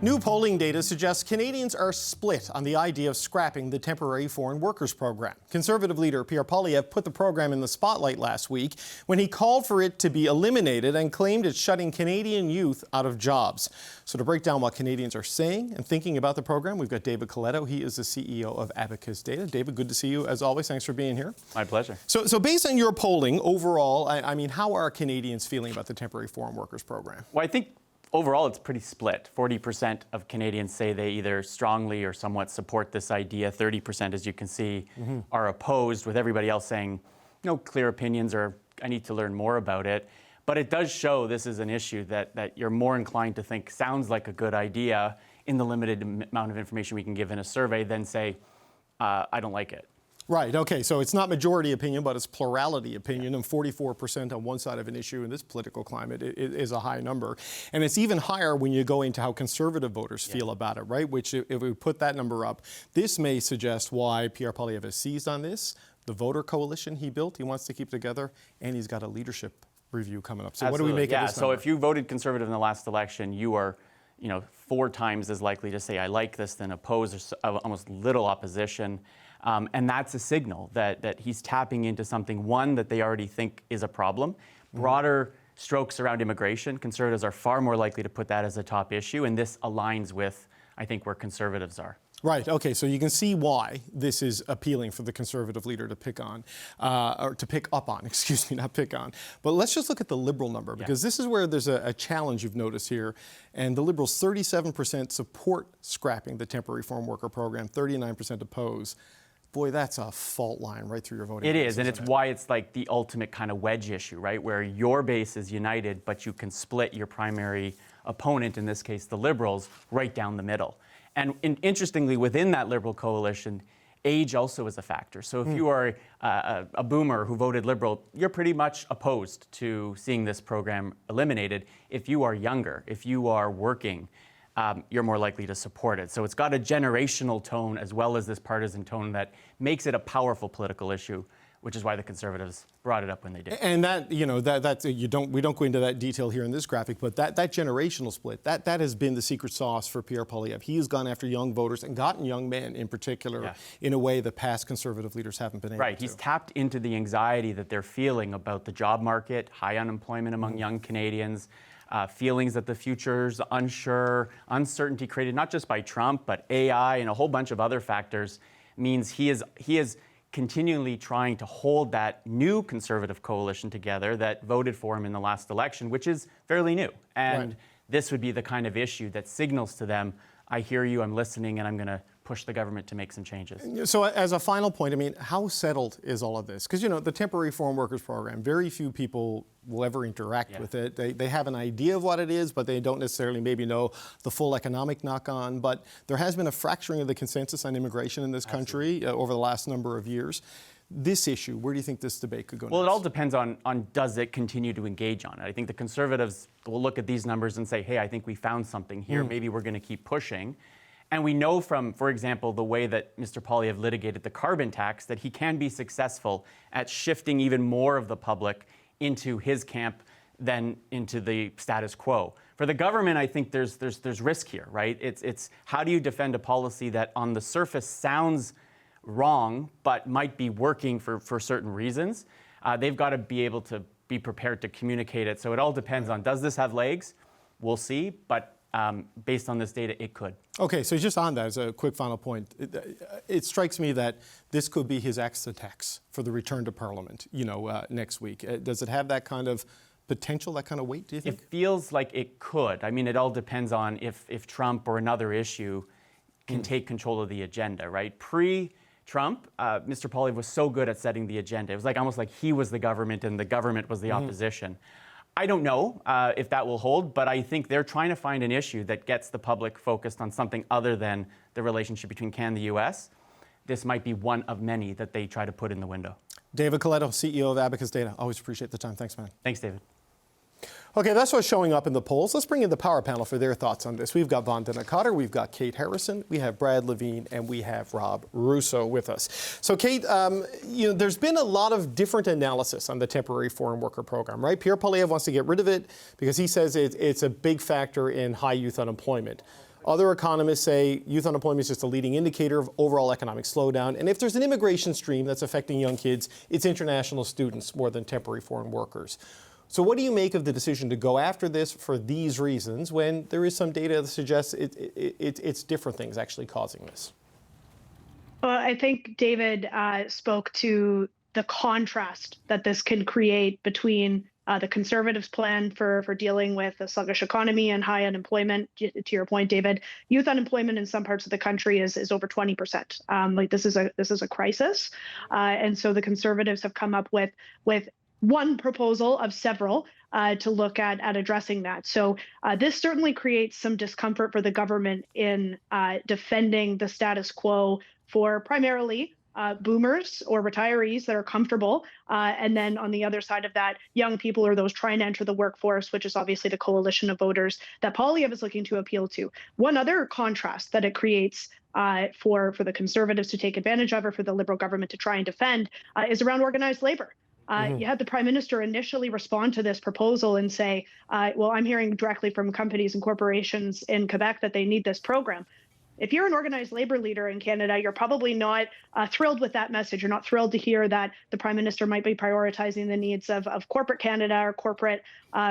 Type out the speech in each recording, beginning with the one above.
New polling data suggests Canadians are split on the idea of scrapping the temporary foreign workers program. Conservative leader Pierre Poilievre put the program in the spotlight last week when he called for it to be eliminated and claimed it's shutting Canadian youth out of jobs. So to break down what Canadians are saying and thinking about the program, we've got David Coletto. He is the CEO of Abacus Data. David, good to see you as always. Thanks for being here. My pleasure. So based on your polling overall, I mean, how are Canadians feeling about the temporary foreign workers program? Well, I think overall, it's pretty split. 40% of Canadians say they either strongly or somewhat support this idea. 30%, as you can see, are opposed, with everybody else saying, no clear opinions or I need to learn more about it. But it does show this is an issue that you're more inclined to think sounds like a good idea in the limited amount of information we can give in a survey than say, I don't like it. Right, okay, so it's not majority opinion, but it's plurality opinion, and 44% on one side of an issue in this political climate is a high number. And it's even higher when you go into how conservative voters feel about it, right? Which, if we put that number up, this may suggest why Pierre Poilievre has seized on this, the voter coalition he built, he wants to keep together, and he's got a leadership review coming up. So Absolutely. What do we make of this number? So if you voted Conservative in the last election, you are 4 times as likely to say I like this than oppose, or almost little opposition. And that's a signal that he's tapping into something, one, that they already think is a problem. Broader strokes around immigration, Conservatives are far more likely to put that as a top issue, and this aligns with, I think, where Conservatives are. Right, okay, so you can see why this is appealing for the Conservative leader to pick on, or to pick up on, excuse me, not pick on. But let's just look at the Liberal number, because this is where there's a challenge you've noticed here. And the Liberals, 37% support scrapping the temporary foreign worker program, 39% oppose. Boy, that's a fault line right through your voting. It is, and it's why it's like the ultimate kind of wedge issue, right? Where your base is united, but you can split your primary opponent, in this case the Liberals, right down the middle. And interestingly, within that Liberal coalition, age also is a factor. So if you are a boomer who voted Liberal, you're pretty much opposed to seeing this program eliminated. If you are younger, if you are working, you're more likely to support it. So it's got a generational tone as well as this partisan tone that makes it a powerful political issue, which is why the Conservatives brought it up when they did. And that, we don't go into that detail here in this graphic, but that generational split, that has been the secret sauce for Pierre Poilievre. He has gone after young voters and gotten young men in particular in a way that past Conservative leaders haven't been able to. Right, he's tapped into the anxiety that they're feeling about the job market, high unemployment among young Canadians, feelings that the future's unsure, uncertainty created not just by Trump, but AI and a whole bunch of other factors, means he is continually trying to hold that new Conservative coalition together that voted for him in the last election, which is fairly new. And this would be the kind of issue that signals to them, I hear you, I'm listening, and I'm going to push the government to make some changes. So as a final point, I mean, how settled is all of this? Because, the temporary foreign workers program, very few people will ever interact with it. They have an idea of what it is, but they don't necessarily maybe know the full economic knock-on. But there has been a fracturing of the consensus on immigration in this country over the last number of years. This issue, where do you think this debate could go next? Well, it all depends on does it continue to engage on it. I think the Conservatives will look at these numbers and say, hey, I think we found something here. Maybe we're going to keep pushing. And we know from, for example, the way that Mr. Poilievre litigated the carbon tax that he can be successful at shifting even more of the public into his camp than into the status quo. For the government, I think there's risk here, right? It's how do you defend a policy that on the surface sounds wrong, but might be working for certain reasons? They've got to be able to be prepared to communicate it. So it all depends on, does this have legs? We'll see, but based on this data, it could. Okay, so just on that, as a quick final point, it strikes me that this could be his exit tax for the return to Parliament, next week. Does it have that kind of potential, that kind of weight, do you think? It feels like it could. I mean, it all depends on if Trump or another issue can take control of the agenda, right? Pre-Trump, Mr. Poilievre was so good at setting the agenda. It was almost like he was the government and the government was the opposition. I don't know if that will hold, but I think they're trying to find an issue that gets the public focused on something other than the relationship between Canada and the U.S. This might be one of many that they try to put in the window. David Coletto, CEO of Abacus Data. Always appreciate the time. Thanks, man. Thanks, David. Okay, that's what's showing up in the polls. Let's bring in the power panel for their thoughts on this. We've got Vandana Cotter, we've got Kate Harrison, we have Brad Levine, and we have Rob Russo with us. So, Kate, there's been a lot of different analysis on the temporary foreign worker program, right? Pierre Poilievre wants to get rid of it because he says it's a big factor in high youth unemployment. Other economists say youth unemployment is just a leading indicator of overall economic slowdown. And if there's an immigration stream that's affecting young kids, it's international students more than temporary foreign workers. So what do you make of the decision to go after this for these reasons when there is some data that suggests it's different things actually causing this? Well, I think David spoke to the contrast that this can create between the Conservatives' plan for dealing with a sluggish economy and high unemployment. To your point, David, youth unemployment in some parts of the country is over 20%. This is a crisis, and so the Conservatives have come up with one proposal of several to look at addressing that. So this certainly creates some discomfort for the government in defending the status quo for primarily boomers or retirees that are comfortable. And then on the other side of that, young people or those trying to enter the workforce, which is obviously the coalition of voters that Poilievre is looking to appeal to. One other contrast that it creates for the Conservatives to take advantage of or for the Liberal government to try and defend is around organized labor. You had the Prime Minister initially respond to this proposal and say, well, I'm hearing directly from companies and corporations in Quebec that they need this program. If you're an organized labor leader in Canada, you're probably not thrilled with that message. You're not thrilled to hear that the Prime Minister might be prioritizing the needs of corporate Canada or corporate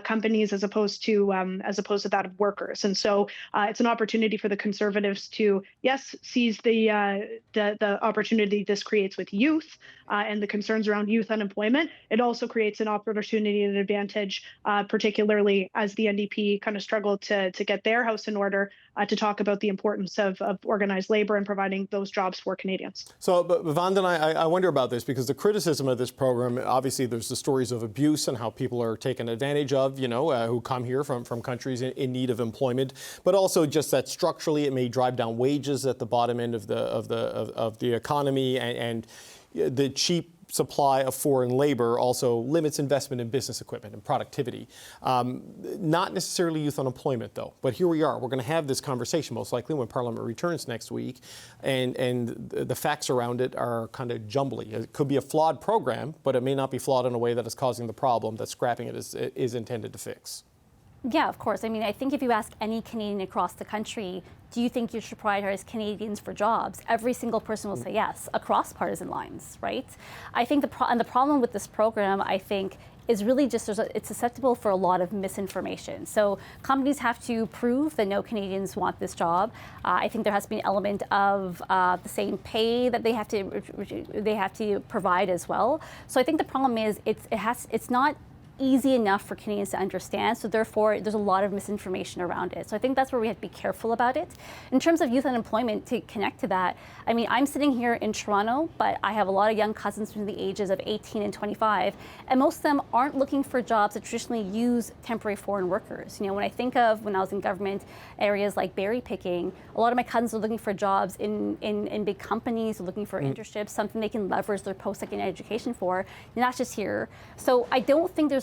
companies as opposed to that of workers. And so it's an opportunity for the Conservatives to, yes, seize the opportunity this creates with youth and the concerns around youth unemployment. It also creates an opportunity and an advantage, particularly as the NDP kind of struggle to get their house in order to talk about the importance of organized labor and providing those jobs for Canadians. So, but Vandana, I wonder about this because the criticism of this program, obviously there's the stories of abuse and how people are taken advantage of, who come here from countries in need of employment, but also just that structurally it may drive down wages at the bottom end of the economy, and the cheap supply of foreign labor also limits investment in business equipment and productivity. Not necessarily youth unemployment, though. But here we are. We're going to have this conversation most likely when Parliament returns next week, and the facts around it are kind of jumbly. It could be a flawed program, but it may not be flawed in a way that is causing the problem that scrapping it is intended to fix. Yeah, of course. I mean, I think if you ask any Canadian across the country, do you think you should prioritize Canadians for jobs? Every single person will say yes, across partisan lines, right? I think the problem with this program, I think, is really just it's susceptible for a lot of misinformation. So companies have to prove that no Canadians want this job. I think there has to be an element of the same pay that they have to provide as well. So I think the problem is it's not easy enough for Canadians to understand, so therefore there's a lot of misinformation around it. So I think that's where we have to be careful about it. In terms of youth unemployment, to connect to that, I mean, I'm sitting here in Toronto, but I have a lot of young cousins between the ages of 18 and 25, and most of them aren't looking for jobs that traditionally use temporary foreign workers. When I think of when I was in government areas like berry picking, a lot of my cousins are looking for jobs in big companies, looking for internships, something they can leverage their post-secondary education for, and that's just here. So I don't think there's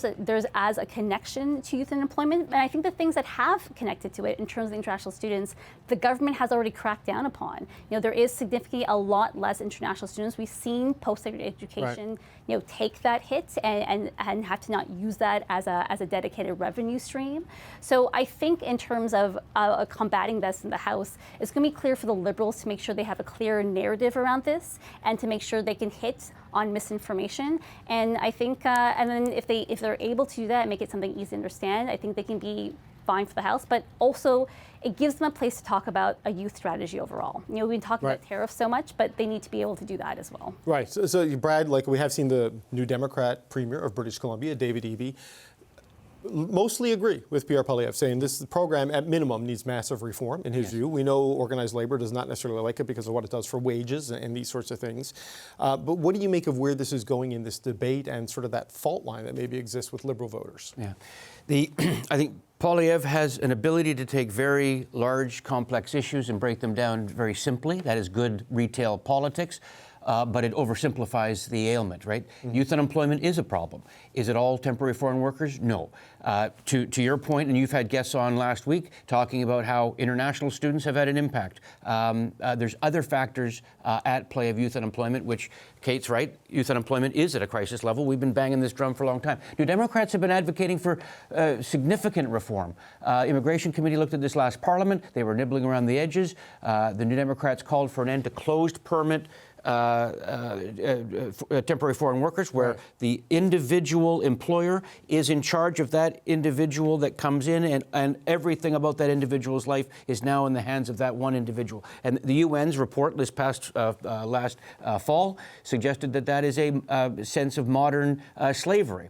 as a connection to youth unemployment, and I think the things that have connected to it in terms of international students, the government has already cracked down upon. There is significantly a lot less international students. We've seen post-secondary education, take that hit and have to not use that as a dedicated revenue stream. So I think in terms of combating this in the House, it's going to be clear for the Liberals to make sure they have a clear narrative around this and to make sure they can hit on misinformation. And I think, and then if they're able to do that and make it something easy to understand, I think they can be fine for the House, but also it gives them a place to talk about a youth strategy overall. We've been talking about tariffs so much, but they need to be able to do that as well. Right. So Brad, we have seen the new Democrat Premier of British Columbia, David Eby, mostly agree with Pierre Poilievre, saying this program at minimum needs massive reform in his view. We know organized labor does not necessarily like it because of what it does for wages and these sorts of things. But what do you make of where this is going in this debate and sort of that fault line that maybe exists with Liberal voters? Yeah, I think Poilievre has an ability to take very large, complex issues and break them down very simply. That is good retail politics. but it oversimplifies the ailment, right? Youth unemployment is a problem. Is it all temporary foreign workers? No. To your point, and you've had guests on last week talking about how international students have had an impact. There's other factors at play of youth unemployment, which Kate's right, youth unemployment is at a crisis level. We've been banging this drum for a long time. New Democrats have been advocating for significant reform. Immigration Committee looked at this last Parliament. They were nibbling around the edges. The New Democrats called for an end to closed permit temporary foreign workers, where the individual employer is in charge of that individual that comes in, and everything about that individual's life is now in the hands of that one individual. And the UN's report this past last fall suggested that that is a sense of modern slavery.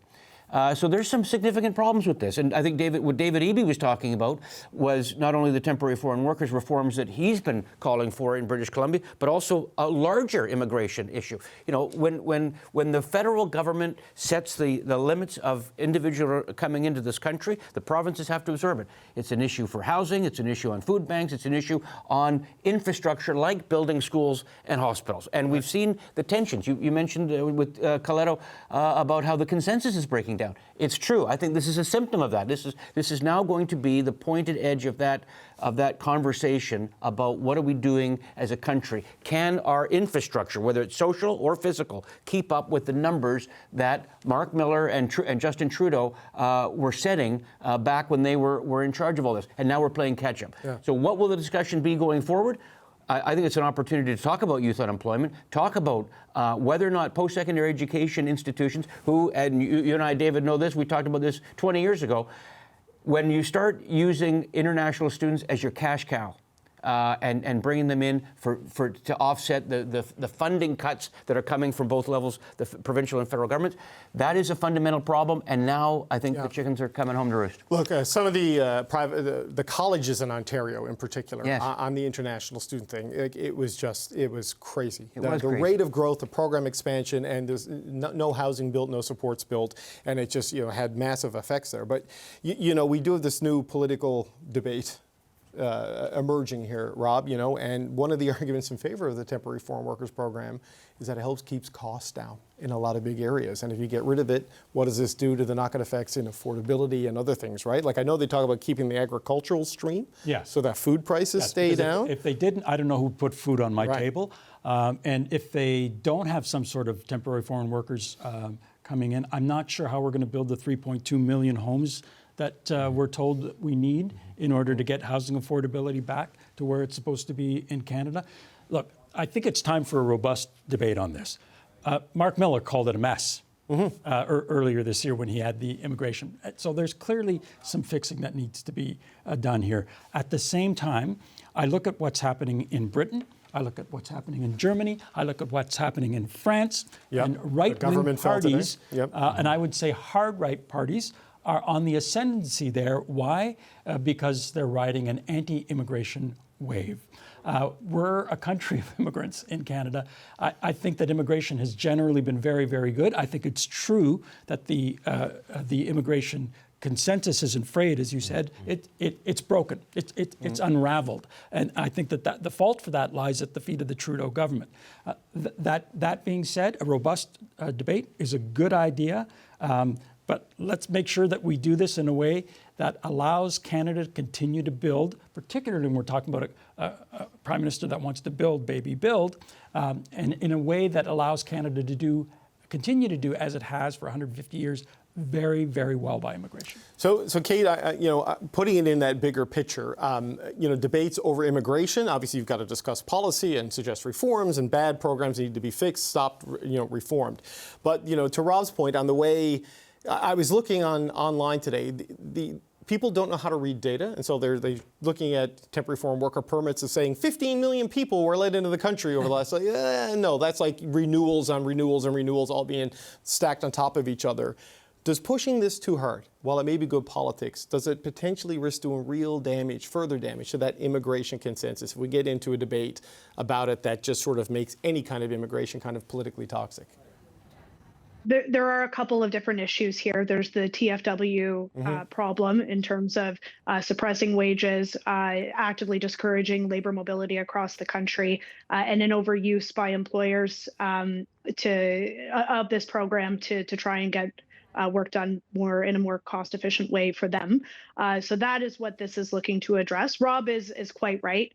So there's some significant problems with this. And I think what David Eby was talking about was not only the temporary foreign workers reforms that he's been calling for in British Columbia, but also a larger immigration issue. You know, when the federal government sets the limits of individual coming into this country, the provinces have to absorb it. It's an issue for housing, it's an issue on food banks, it's an issue on infrastructure like building schools and hospitals. And we've seen the tensions. You mentioned with Coletto about how the consensus is breaking down. It's true. I think this is a symptom of that. This is now going to be the pointed edge of that conversation about what are we doing as a country. Can our infrastructure, whether it's social or physical, keep up with the numbers that Mark Miller and Justin Trudeau were setting back when they were in charge of all this? And now we're playing catch up. Yeah. So what will the discussion be going forward? I think it's an opportunity to talk about youth unemployment, talk about whether or not post-secondary education institutions, and you and I, David, know this, we talked about this 20 years ago, when you start using international students as your cash cow, and bringing them in to offset the funding cuts that are coming from both levels, the provincial and federal governments. That is a fundamental problem, and now I think the chickens are coming home to roost. Look, some of the colleges in Ontario, in particular, yes, on the international student thing, it was crazy. It was crazy. Rate of growth, the program expansion, and there's no housing built, no supports built, and it just had massive effects there. But we do have this new political debate emerging here, Rob, and one of the arguments in favor of the temporary foreign workers program is that it keeps costs down in a lot of big areas. And if you get rid of it, what does this do to the knock-on effects in affordability and other things, right? Like I know they talk about keeping the agricultural stream, so that food prices stay down. If they didn't, I don't know who put food on my table. And if they don't have some sort of temporary foreign workers coming in, I'm not sure how we're going to build the 3.2 million homes that we're told that we need in order to get housing affordability back to where it's supposed to be in Canada. Look, I think it's time for a robust debate on this. Mark Miller called it a mess earlier this year when he had the immigration. So there's clearly some fixing that needs to be done here. At the same time, I look at what's happening in Britain. I look at what's happening in Germany. I look at what's happening in France. And right-wing parties, and I would say hard-right parties, are on the ascendancy there. Why? Because they're riding an anti-immigration wave. We're a country of immigrants in Canada. I think that immigration has generally been very, very good. I think it's true that the immigration consensus isn't frayed, as you said. It's broken. It's unraveled. And I think that the fault for that lies at the feet of the Trudeau government. That being said, a robust debate is a good idea. But let's make sure that we do this in a way that allows Canada to continue to build, particularly when we're talking about a Prime Minister that wants to build, baby, build, and in a way that allows Canada to continue to do, as it has for 150 years, very, very well by immigration. So Kate, putting it in that bigger picture, debates over immigration, obviously you've got to discuss policy and suggest reforms, and bad programs need to be fixed, stopped, reformed. But, to Rob's point on the way, I was looking online today, the people don't know how to read data, and so they're looking at temporary foreign worker permits and saying 15 million people were let into the country over the last, no, that's like renewals on renewals and renewals all being stacked on top of each other. Does pushing this too hard, while it may be good politics, does it potentially risk doing real damage, further damage to that immigration consensus if we get into a debate about it that just sort of makes any kind of immigration kind of politically toxic? There are a couple of different issues here. There's the TFW problem in terms of suppressing wages, actively discouraging labor mobility across the country, and an overuse by employers of this program to try and get work done in a more cost-efficient way for them. So that is what this is looking to address. Rob is quite right.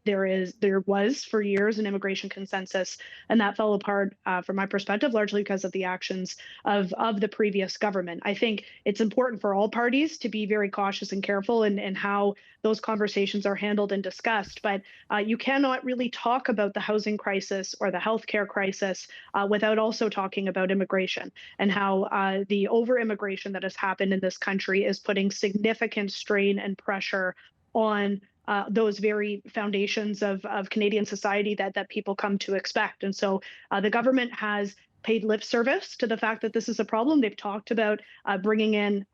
There was for years an immigration consensus, and that fell apart from my perspective, largely because of the actions of the previous government. I think it's important for all parties to be very cautious and careful in how those conversations are handled and discussed. But you cannot really talk about the housing crisis or the healthcare crisis without also talking about immigration and how the over-immigration that has happened in this country is putting significant strain and pressure on those very foundations of Canadian society that people come to expect. And so the government has paid lip service to the fact that this is a problem. They've talked about bringing in,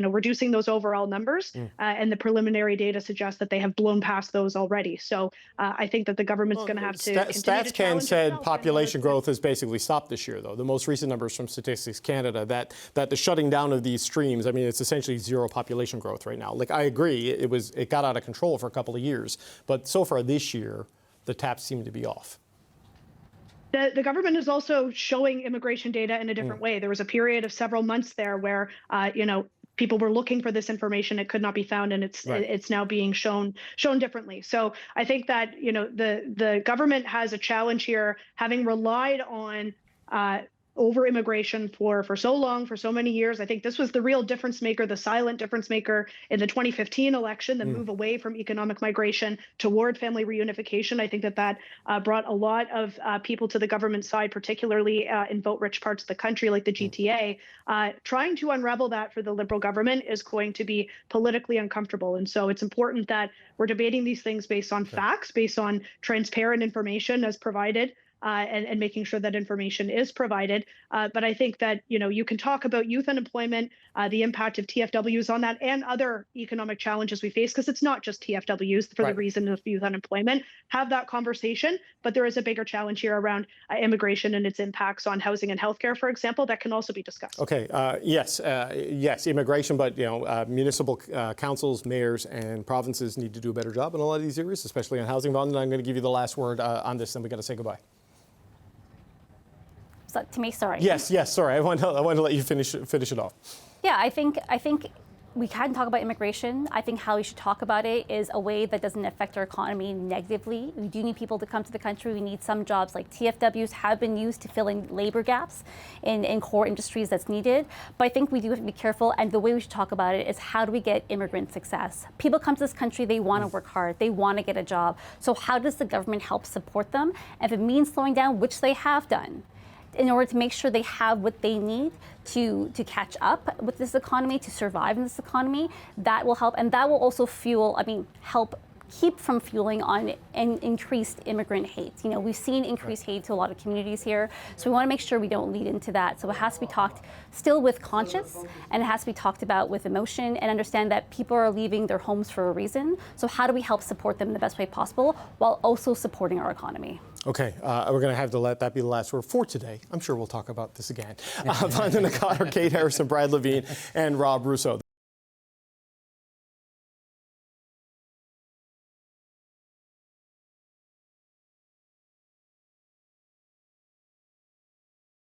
reducing those overall numbers, and the preliminary data suggests that they have blown past those already. So I think that the government's going to have to. StatsCan said population growth has basically stopped this year, though. The most recent numbers from Statistics Canada that the shutting down of these streams, I mean, it's essentially zero population growth right now. Like, I agree, it got out of control for a couple of years, but so far this year, the taps seem to be off. The government is also showing immigration data in a different way. There was a period of several months there where, people were looking for this information. It could not be found, and it's now being shown differently. So I think that, the government has a challenge here, having relied on over immigration for so long, for so many years. I think this was the real difference maker, the silent difference maker in the 2015 election, the move away from economic migration toward family reunification. I think that brought a lot of people to the government side, particularly in vote-rich parts of the country like the GTA. Trying to unravel that for the Liberal government is going to be politically uncomfortable. And so it's important that we're debating these things based on facts, based on transparent information as provided. And making sure that information is provided. But I think that, you can talk about youth unemployment, the impact of TFWs on that, and other economic challenges we face, because it's not just TFWs for the reason of youth unemployment. Have that conversation, but there is a bigger challenge here around immigration and its impacts on housing and healthcare, for example, that can also be discussed. Okay, yes, immigration, but municipal councils, mayors, and provinces need to do a better job in a lot of these areas, especially on housing. Vaughn, and I'm going to give you the last word on this, then we got to say goodbye. To me, sorry. Yes, sorry. I want to let you finish it off. Yeah, I think we can talk about immigration. I think how we should talk about it is a way that doesn't affect our economy negatively. We do need people to come to the country. We need some jobs like TFWs have been used to fill in labor gaps in core industries that's needed. But I think we do have to be careful. And the way we should talk about it is how do we get immigrant success? People come to this country, they want to work hard, they want to get a job. So how does the government help support them? And if it means slowing down, which they have done, in order to make sure they have what they need to catch up with this economy, to survive in this economy, that will help. And that will also help keep from fueling on an increased immigrant hate. We've seen increased hate to a lot of communities here. So we want to make sure we don't lead into that. So it has to be talked still with conscience, and it has to be talked about with emotion, and understand that people are leaving their homes for a reason. So how do we help support them in the best way possible while also supporting our economy? Okay, we're going to have to let that be the last word for today. I'm sure we'll talk about this again. Vaughn Kate Harrison, Brad Levine, and Rob Russo.